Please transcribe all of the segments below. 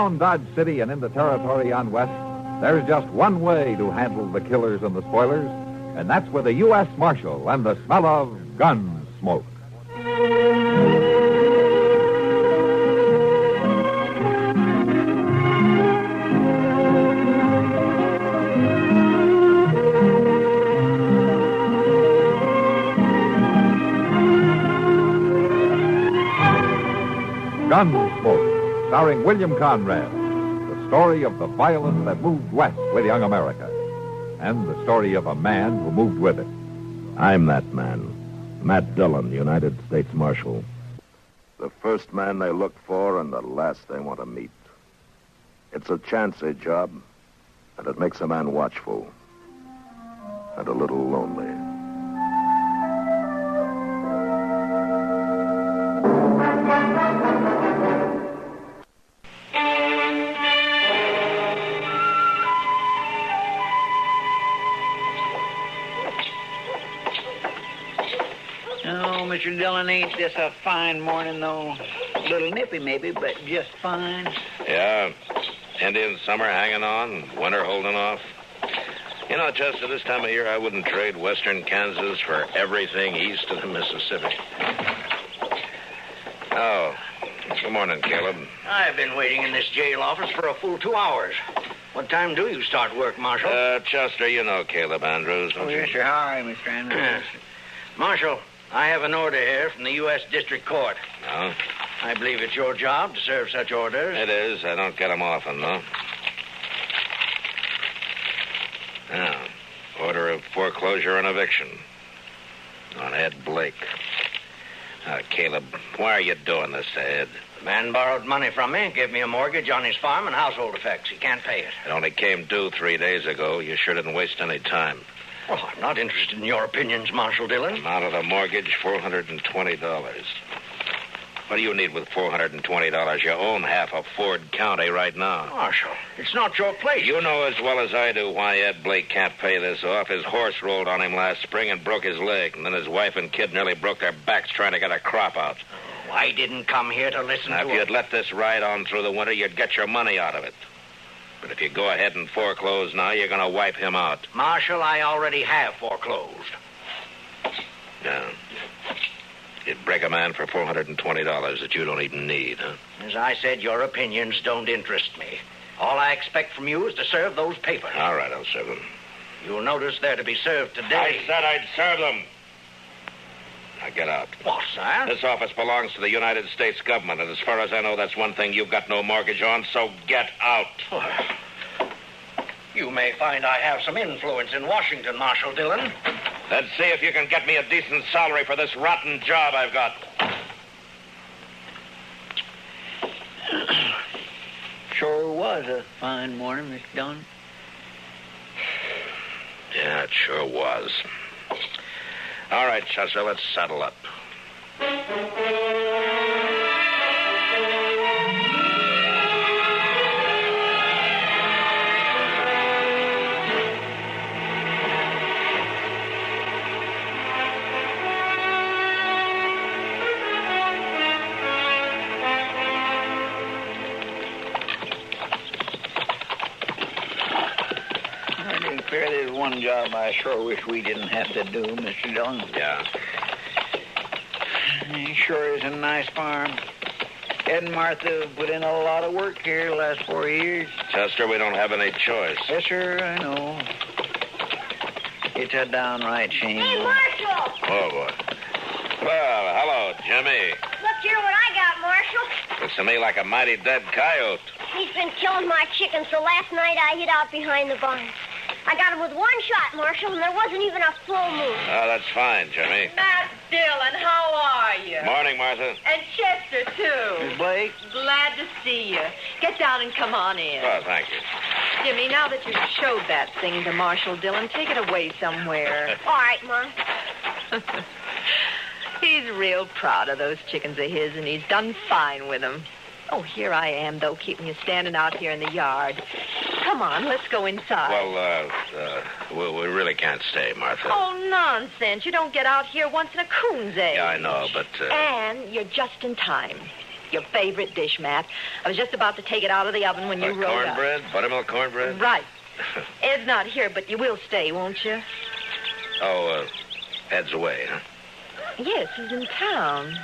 around Dodge City and into territory on west, there's just one way to handle the killers and the spoilers, and that's with a U.S. Marshal and the smell of Gunsmoke. Gunsmoke, starring William Conrad, the story of the violence that moved west with young America, and the story of a man who moved with it. I'm that man, Matt Dillon, United States Marshal. The first man they look for and the last they want to meet. It's a chancy job, and it makes a man watchful and a little lonely. Mr. Dillon, ain't this a fine morning, though? A little nippy, maybe, but just fine. Yeah. Indian summer hanging on, winter holding off. You know, Chester, this time of year, I wouldn't trade western Kansas for everything east of the Mississippi. Oh, good morning, Caleb. I've been waiting in this jail office for a full 2 hours. What time do you start work, Marshal? Chester, you know Caleb Andrews, don't you? Yes, sir. How are you, Mr. Andrews? Marshal, I have an order here from the U.S. District Court. No? I believe it's your job to serve such orders. It is. I don't get them often, though. Now, order of foreclosure and eviction on Ed Blake. Caleb, why are you doing this to Ed? The man borrowed money from me, gave me a mortgage on his farm and household effects. He can't pay it. It only came due 3 days ago. You sure didn't waste any time. Well, I'm not interested in your opinions, Marshal Dillon. Amount of the mortgage, $420. What do you need with $420? You own half of Ford County right now. Marshal, it's not your place. You know as well as I do why Ed Blake can't pay this off. His horse rolled on him last spring and broke his leg. And then his wife and kid nearly broke their backs trying to get a crop out. Oh, I didn't come here to listen now, to if you'd let this ride on through the winter, you'd get your money out of it. But if you go ahead and foreclose now, you're going to wipe him out. Marshal, I already have foreclosed. Yeah. You'd break a man for $420 that you don't even need, huh? As I said, your opinions don't interest me. All I expect from you is to serve those papers. All right, I'll serve them. You'll notice they're to be served today. I said I'd serve them. Now get out. What, sir? This office belongs to the United States government, and as far as I know, that's one thing you've got no mortgage on, so get out. You may find I have some influence in Washington, Marshal Dillon. Let's see if you can get me a decent salary for this rotten job I've got. Sure was a fine morning, Mr. Dillon. Yeah, it sure was. All right, Chester, let's saddle up. There's one job I sure wish we didn't have to do, Mr. Dillon. Yeah? It sure is a nice farm. Ed and Martha put in a lot of work here the last 4 years. Chester, we don't have any choice. Yes, sir, I know. It's a downright shame. Hey, Marshal! Oh, boy. Well, hello, Jimmy. Look here what I got, Marshal. Looks to me like a mighty dead coyote. He's been killing my chickens, so last night I hid out behind the barn. I got him with one shot, Marshal, and there wasn't even a full moon. Oh, that's fine, Jimmy. Matt Dillon, how are you? Morning, Martha. And Chester, too. Miss Blake? Glad to see you. Get down and come on in. Oh, thank you. Jimmy, now that you've showed that thing to Marshal Dillon, take it away somewhere. All right, Mom. He's real proud of those chickens of his, and he's done fine with them. Oh, here I am, though, keeping you standing out here in the yard. Come on, let's go inside. Well, we really can't stay, Martha. Oh, nonsense. You don't get out here once in a coon's age. Yeah, I know, but... And you're just in time. Your favorite dish, Matt. I was just about to take it out of the oven when you rode up. Cornbread? Buttermilk cornbread? Right. Ed's not here, but you will stay, won't you? Oh, Ed's away, huh? Yes, he's in town.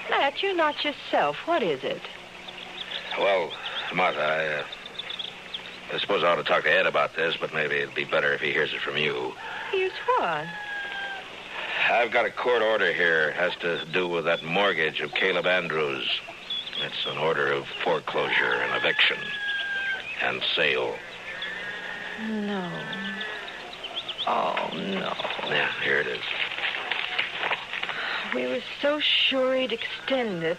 Matt, you're not yourself. What is it? Well, Martha, I suppose I ought to talk to Ed about this, but maybe it'd be better if he hears it from you. Here's what? I've got a court order here. It has to do with that mortgage of Caleb Andrews. It's an order of foreclosure and eviction and sale. No. Oh, no. Yeah, here it is. We were so sure he'd extend it.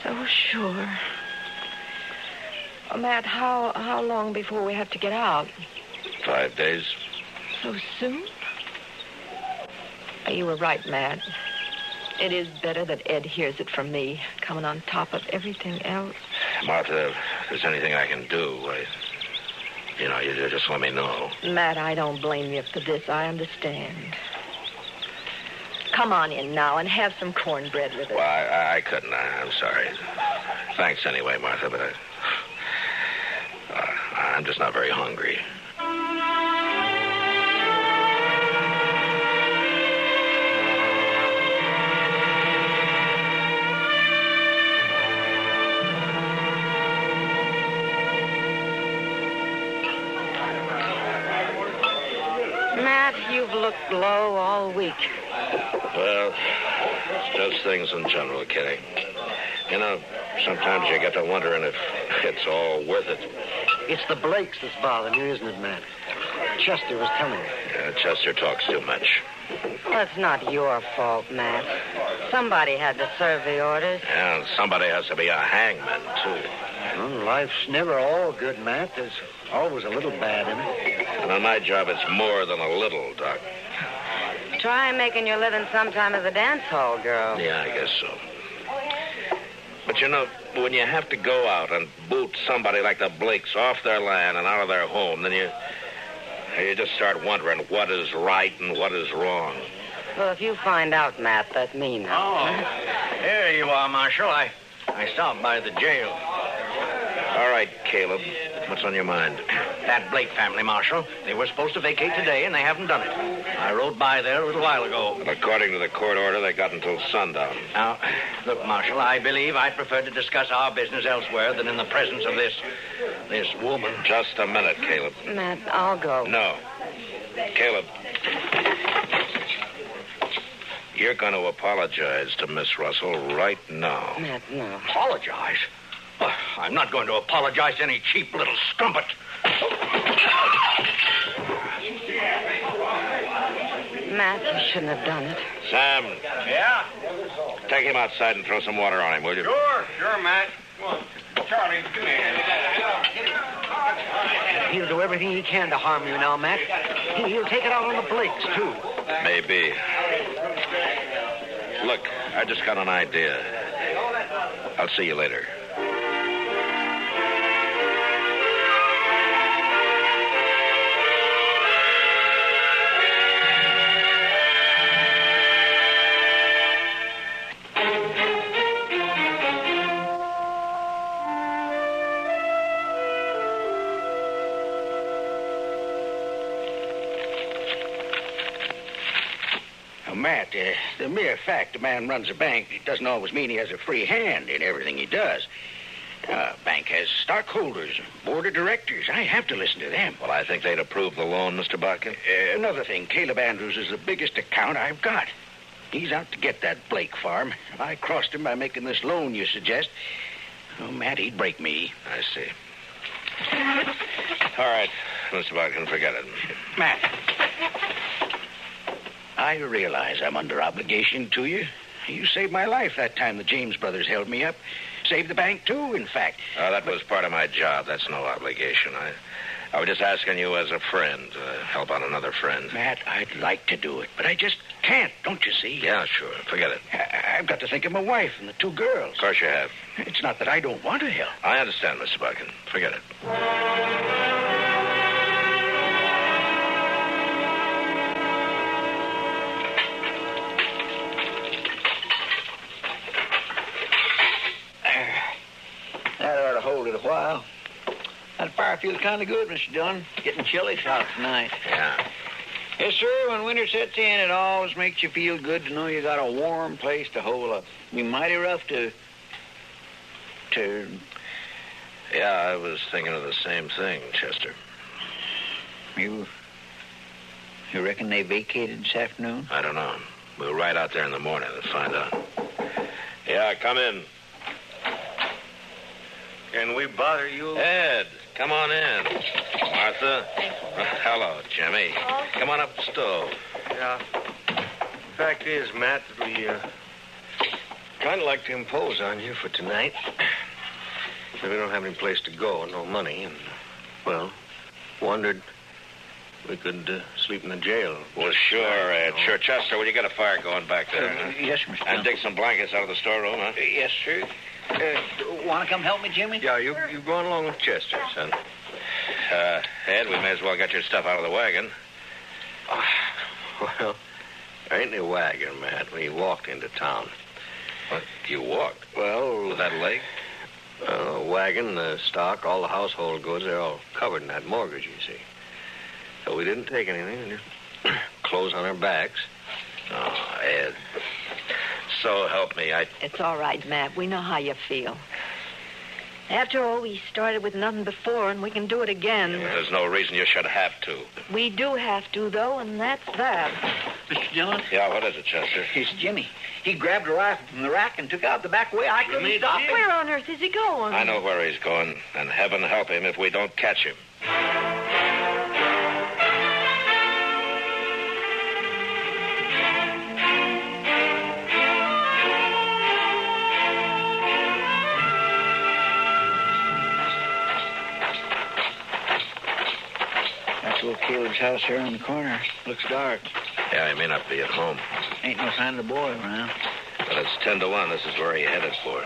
So sure. Oh, Matt, how long before we have to get out? 5 days. So soon? You were right, Matt. It is better that Ed hears it from me, coming on top of everything else. Martha, if there's anything I can do, you just let me know. Matt, I don't blame you for this. I understand. Come on in now and have some cornbread with us. Well, I couldn't. I'm sorry. Thanks anyway, Martha, but I'm just not very hungry. Matt, you've looked low all week. Well, it's just things in general, Kitty. You know, sometimes you get to wondering if it's all worth it. It's the Blakes that's bothering you, isn't it, Matt? Chester was telling me. Yeah, Chester talks too much. Well, it's not your fault, Matt. Somebody had to serve the orders. Yeah, and somebody has to be a hangman, too. Well, life's never all good, Matt. There's always a little bad in it. And on my job, it's more than a little, Doc. Try making your living sometime as a dance hall girl. Yeah, I guess so. But, you know, when you have to go out and boot somebody like the Blakes off their land and out of their home, then you just start wondering what is right and what is wrong. Well, if you find out, Matt, that means... Oh, here you are, Marshal. I stopped by the jail. All right, Caleb. What's on your mind? That Blake family, Marshal. They were supposed to vacate today, and they haven't done it. I rode by there a little while ago. Well, according to the court order, they got until sundown. Now, look, Marshal, I believe I'd prefer to discuss our business elsewhere than in the presence of this woman. Just a minute, Caleb. Matt, I'll go. No. Caleb. You're going to apologize to Miss Russell right now. Matt, no. Apologize? I'm not going to apologize to any cheap little strumpet. Matt, you shouldn't have done it. Sam. Yeah? Take him outside and throw some water on him, will you? Sure, Matt. Come on. Charlie, come here. He'll do everything he can to harm you now, Matt. He'll take it out on the Blakes, too. Maybe. Look, I just got an idea. I'll see you later. Matt, the mere fact a man runs a bank doesn't always mean he has a free hand in everything he does. A bank has stockholders, board of directors. I have to listen to them. Well, I think they'd approve the loan, Mr. Dobkin. Another thing, Caleb Andrews is the biggest account I've got. He's out to get that Blake farm. If I crossed him by making this loan you suggest, oh, Matt, he'd break me. I see. All right, Mr. Dobkin, forget it. Matt, I realize I'm under obligation to you. You saved my life that time the James brothers held me up. Saved the bank, too, in fact. That was part of my job. That's no obligation. I was just asking you as a friend to help out another friend. Matt, I'd like to do it, but I just can't, don't you see? Yeah, sure. Forget it. I've got to think of my wife and the two girls. Of course you have. It's not that I don't want to help. I understand, Mr. Dobkin. Forget it. That fire feels kind of good, Mr. Dillon. Getting chilly out tonight. Yeah. Yes, sir. When winter sets in, it always makes you feel good to know you got a warm place to hole up. Be mighty rough to... Yeah, I was thinking of the same thing, Chester. You reckon they vacated this afternoon? I don't know. We'll ride out there in the morning and find out. Yeah, come in. Can we bother you? Ed, come on in. Martha. Hello, Jimmy. Come on up the stove. Yeah. Fact is, Matt, that we kind of like to impose on you for tonight. We don't have any place to go, no money, and, well, wondered we could sleep in the jail. Well, sure, Ed. Sure. Chester, will you get a fire going back there? Huh? Yes, Mr. And dig some blankets out of the storeroom, huh? Yes, sir. Want to come help me, Jimmy? Yeah, you go on along with Chester, son. Ed, we may as well get your stuff out of the wagon. Well, there ain't any wagon, Matt. We walked into town. What? You walked? Well... With that leg? Wagon, the stock, all the household goods, they're all covered in that mortgage, you see. So we didn't take anything, just clothes on our backs. Oh, Ed. So help me, It's all right, Matt. We know how you feel. After all, we started with nothing before, and we can do it again. There's no reason you should have to. We do have to, though, and that's that. Mr. Dillon? Yeah, what is it, Chester? It's Jimmy. He grabbed a rifle from the rack and took out the back way. I couldn't stop him. Where on earth is he going? I know where he's going, and heaven help him if we don't catch him. That's old Caleb's house here on the corner. Looks dark. Yeah, he may not be at home. Ain't no sign of the boy around. But it's 10 to 1. This is where he headed for.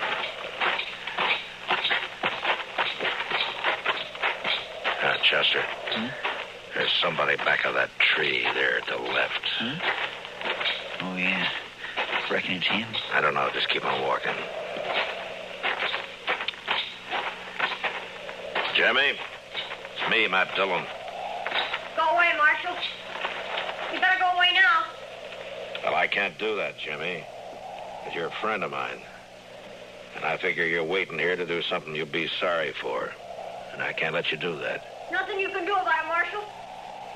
Chester. There's somebody back of that tree there to the left. Oh, yeah. Reckon it's him. I don't know. Just keep on walking. Jimmy, it's me, Matt Dillon. Go away, Marshal. You better go away now. Well, I can't do that, Jimmy. Because you're a friend of mine. And I figure you're waiting here to do something you'll be sorry for. And I can't let you do that. Nothing you can do about it, Marshal.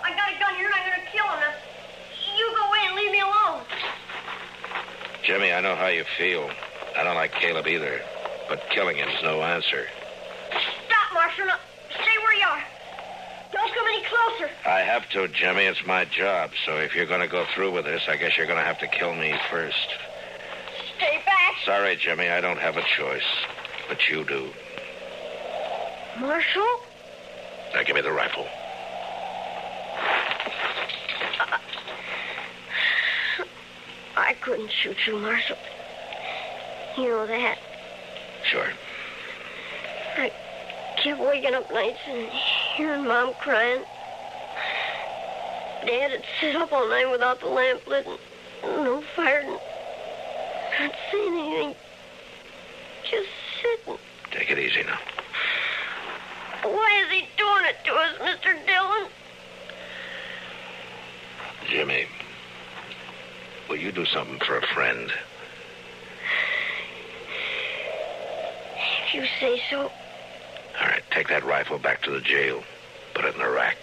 I got a gun here and I'm going to kill him. Now, you go away and leave me alone. Jimmy, I know how you feel. I don't like Caleb either. But killing him's no answer. Stop, Marshal. Now, stay where you are. Don't come any closer. I have to, Jimmy. It's my job. So if you're going to go through with this, I guess you're going to have to kill me first. Stay back. Sorry, Jimmy. I don't have a choice. But you do. Marshal? Now, give me the rifle. I couldn't shoot you, Marshal. You know that. Sure. I kept waking up nights and hearing Mom crying. Dad had sit up all night without the lamp lit and no fire and not saying anything. Just sitting. Take it easy now. Why is he doing it to us, Mr. Dillon? Jimmy, will you do something for a friend? If you say so. All right, take that rifle back to the jail. Put it in the rack.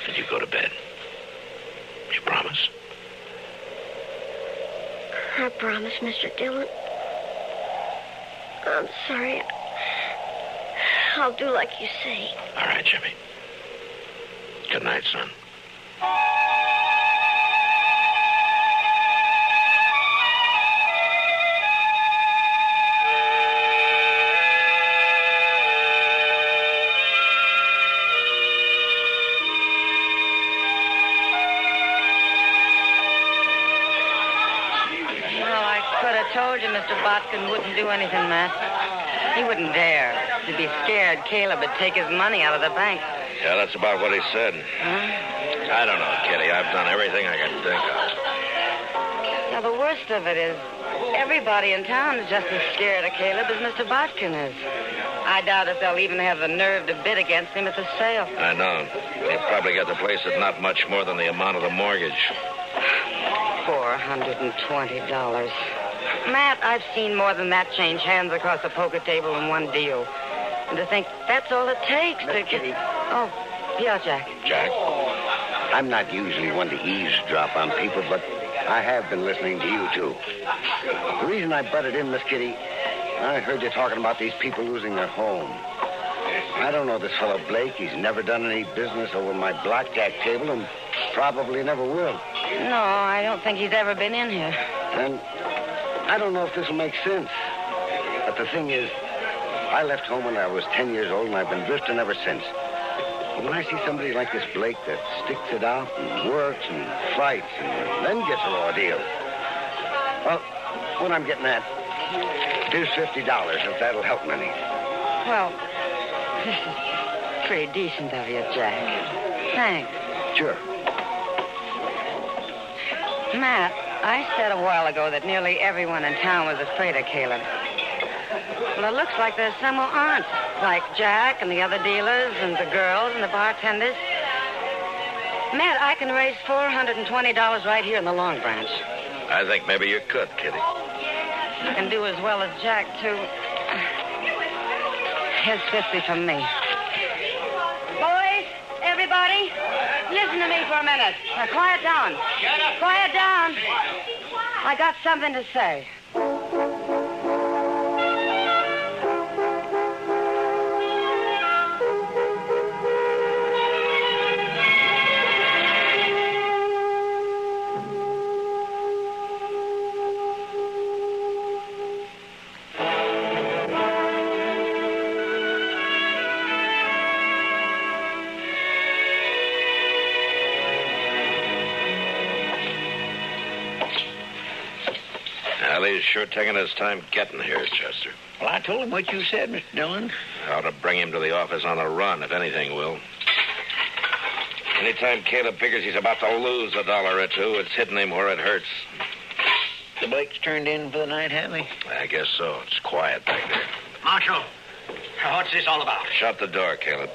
And you go to bed. You promise? I promise, Mr. Dillon. I'm sorry. I'll do like you say. All right, Jimmy. Good night, son. Told you Mr. Botkin wouldn't do anything, Matt. He wouldn't dare. He'd be scared Caleb would take his money out of the bank. Yeah, that's about what he said. Huh? I don't know, Kitty. I've done everything I can think of. Now, the worst of it is everybody in town is just as scared of Caleb as Mr. Botkin is. I doubt if they'll even have the nerve to bid against him at the sale. I know. He'll probably get the place at not much more than the amount of the mortgage. $420. Matt, I've seen more than that change hands across a poker table in one deal. And to think that's all it takes to Kitty. Oh, yeah, Jack. Jack? I'm not usually one to eavesdrop on people, but I have been listening to you two. The reason I butted in, Miss Kitty, I heard you talking about these people losing their home. I don't know this fellow Blake. He's never done any business over my blackjack table and probably never will. No, I don't think he's ever been in here. And I don't know if this will make sense. But the thing is, I left home when I was 10 years old, and I've been drifting ever since. But when I see somebody like this Blake that sticks it out and works and fights and then gets a raw deal, well, what I'm getting at, here's $50, if that'll help me any. Well, this is pretty decent of you, Jack. Thanks. Sure. Matt, I said a while ago that nearly everyone in town was afraid of Caleb. Well, it looks like there's some who aren't, like Jack and the other dealers and the girls and the bartenders. Matt, I can raise $420 right here in the Long Branch. I think maybe you could, Kitty. I can do as well as Jack, too. Here's 50 from me. Boys, everybody, listen to me for a minute. Now, quiet down. Shut up. Quiet down. I got something to say. He's sure taking his time getting here, Chester. Well, I told him what you said, Mr. Dillon. I ought to bring him to the office on a run, if anything will. Anytime Caleb figures he's about to lose $1 or two, it's hitting him where it hurts. The Blakes turned in for the night, have they? I guess so. It's quiet back there. Marshal, what's this all about? Shut the door, Caleb.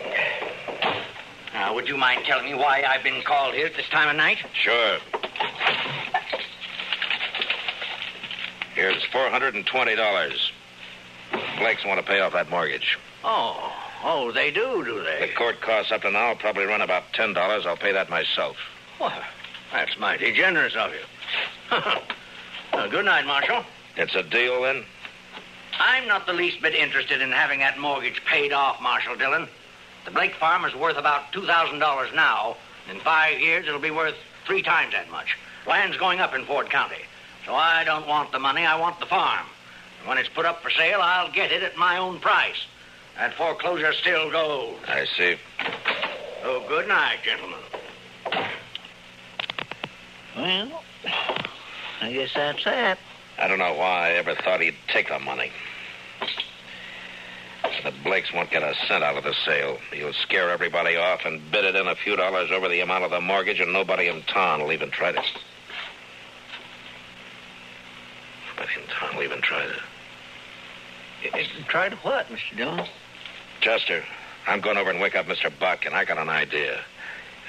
Would you mind telling me why I've been called here at this time of night? Sure. Here's $420. Blakes want to pay off that mortgage. Oh, they do they? The court costs up to now will probably run about $10. I'll pay that myself. Well, that's mighty generous of you. Good night, Marshal. It's a deal, then? I'm not the least bit interested in having that mortgage paid off, Marshal Dillon. The Blake farm is worth about $2,000 now. In 5 years, it'll be worth 3 times that much. Land's going up in Ford County. So I don't want the money, I want the farm. And when it's put up for sale, I'll get it at my own price. That foreclosure still goes. I see. Oh, good night, gentlemen. Well, I guess that's that. I don't know why I ever thought he'd take the money. The Blakes won't get a cent out of the sale. He'll scare everybody off and bid it in a few dollars over the amount of the mortgage, and nobody in town will even try to... Try to what, Mr. Dillon? Chester, I'm going over and wake up Mr. Buck, and I got an idea.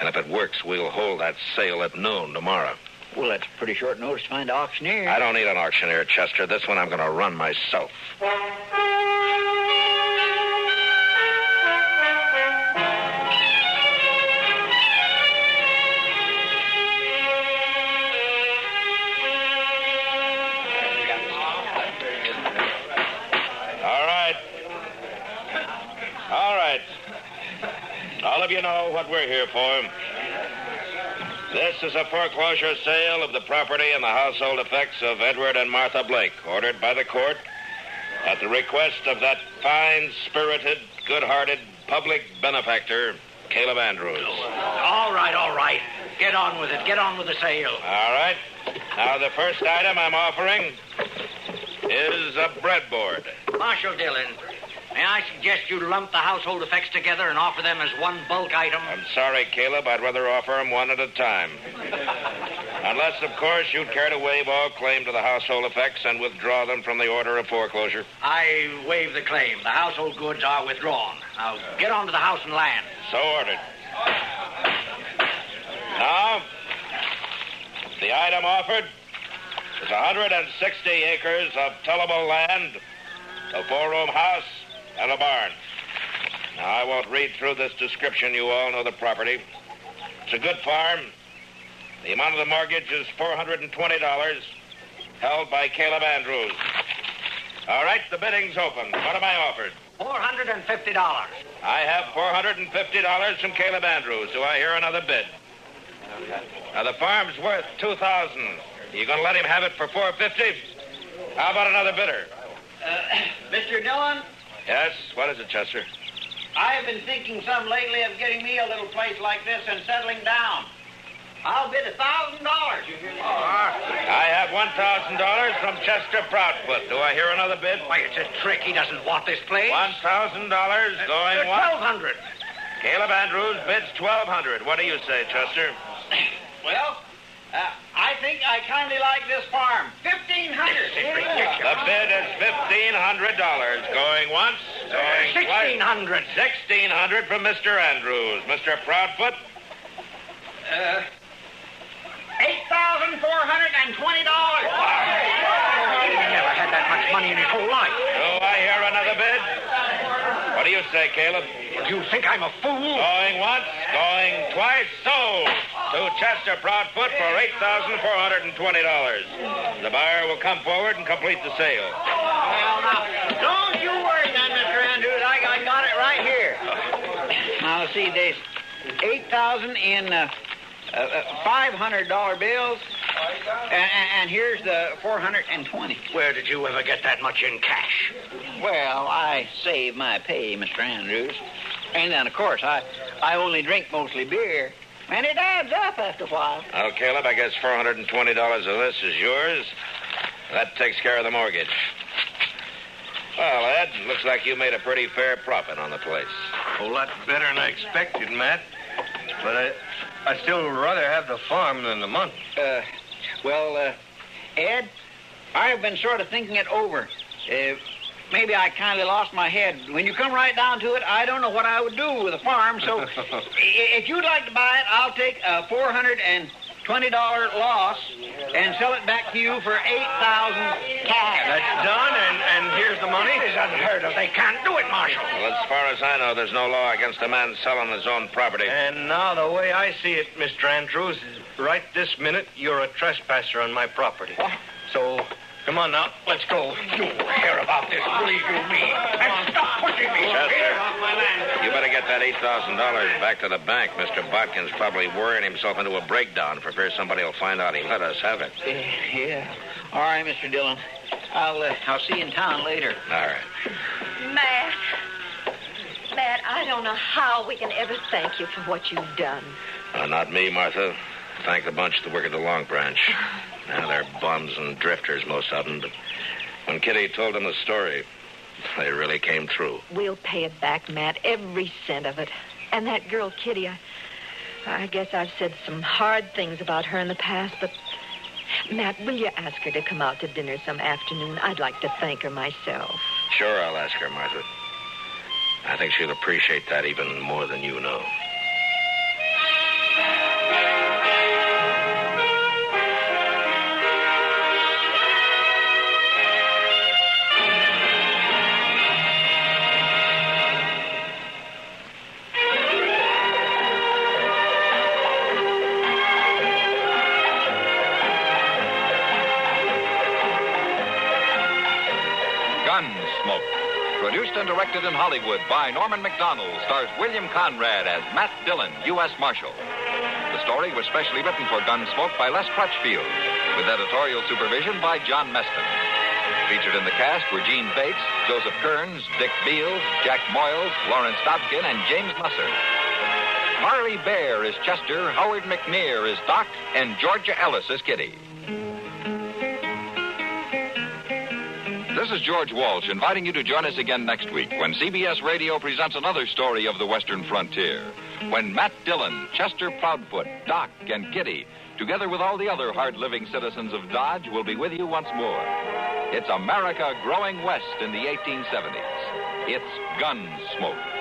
And if it works, we'll hold that sale at noon tomorrow. Well, that's pretty short notice to find an auctioneer. I don't need an auctioneer, Chester. This one I'm going to run myself. All of you know what we're here for. This is a foreclosure sale of the property and the household effects of Edward and Martha Blake, ordered by the court at the request of that fine-spirited, good-hearted public benefactor, Caleb Andrews. All right. Get on with it. Get on with the sale. All right. Now, the first item I'm offering is a breadboard. Marshal Dillon, may I suggest you lump the household effects together and offer them as one bulk item? I'm sorry, Caleb. I'd rather offer them one at a time. Now, Unless, of course, you'd care to waive all claim to the household effects and withdraw them from the order of foreclosure. I waive the claim. The household goods are withdrawn. Now, get on to the house and land. So ordered. Now, the item offered is 160 acres of tillable land, a 4-room house, and a barn. Now, I won't read through this description. You all know the property. It's a good farm. The amount of the mortgage is $420, held by Caleb Andrews. All right, the bidding's open. What am I offered? $450. I have $450 from Caleb Andrews. Do I hear another bid? Now, the farm's worth $2,000. You going to let him have it for $450? How about another bidder? Mr. Dillon? Yes? What is it, Chester? I've been thinking some lately of getting me a little place like this and settling down. I'll bid $1,000. I have $1,000 from Chester Proudfoot. Do I hear another bid? Why, it's a trick. He doesn't want this place. $1,000 going once. $1,200. Caleb Andrews bids $1,200. What do you say, Chester? Well, I think I kindly like this farm. $1,500. The bid is $1,500. Going once, going twice. $1,600. $1,600 from Mr. Andrews. Mr. Proudfoot? $8,420. He never had that much money in his whole life. Do I hear another bid? What do you say, Caleb? Do you think I'm a fool? Going once, going twice, sold to Chester Proudfoot for $8,420. The buyer will come forward and complete the sale. Well, now, don't you worry then, Mr. Andrews. I got it right here. Now, see, there's 8,000 in $500 bills, and here's the 420. Where did you ever get that much in cash? Well, I save my pay, Mr. Andrews. And then, of course, I only drink mostly beer. And it adds up after a while. Well, Caleb, I guess $420 of this is yours. That takes care of the mortgage. Well, Ed, looks like you made a pretty fair profit on the place. A whole lot better than I expected, Matt. But I still rather have the farm than the money. Ed, I've been sort of thinking it over. Maybe I kind of lost my head. When you come right down to it, I don't know what I would do with the farm. So if you'd like to buy it, I'll take a $420 loss and sell it back to you for $8,000 cash. That's done, and here's the money. It's unheard of. They can't do it, Marshal. Well, as far as I know, there's no law against a man selling his own property. And now the way I see it, Mr. Andrews, right this minute, you're a trespasser on my property. So, come on now, let's go. You hear about this, believe you me. And stop pushing me. Chester, you better get that $8,000 back to the bank. Mr. Botkin's probably worrying himself into a breakdown for fear somebody will find out he let us have it. Yeah. All right, Mr. Dillon. I'll see you in town later. All right. Matt, I don't know how we can ever thank you for what you've done. Not me, Martha. Thank the bunch that work at the Long Branch. Now, they're bums and drifters, most of them, but when Kitty told them the story, they really came through. We'll pay it back, Matt, every cent of it. And that girl, Kitty, I guess I've said some hard things about her in the past, but, Matt, will you ask her to come out to dinner some afternoon? I'd like to thank her myself. Sure, I'll ask her, Martha. I think she'll appreciate that even more than you know. Gunsmoke. Produced and directed in Hollywood by Norman Macdonnell, stars William Conrad as Matt Dillon, U.S. Marshal. The story was specially written for Gunsmoke by Les Crutchfield, with editorial supervision by John Meston. Featured in the cast were Jeanne Bates, Joseph Kearns, Dick Beals, Jack Moyles, Lawrence Dobkin, and James Nusser. Parley Baer is Chester, Howard McNear is Doc, and Georgia Ellis is Kitty. This is George Walsh inviting you to join us again next week when CBS Radio presents another story of the Western frontier. When Matt Dillon, Chester Proudfoot, Doc, and Kitty, together with all the other hard-living citizens of Dodge, will be with you once more. It's America growing west in the 1870s. It's Gunsmoke.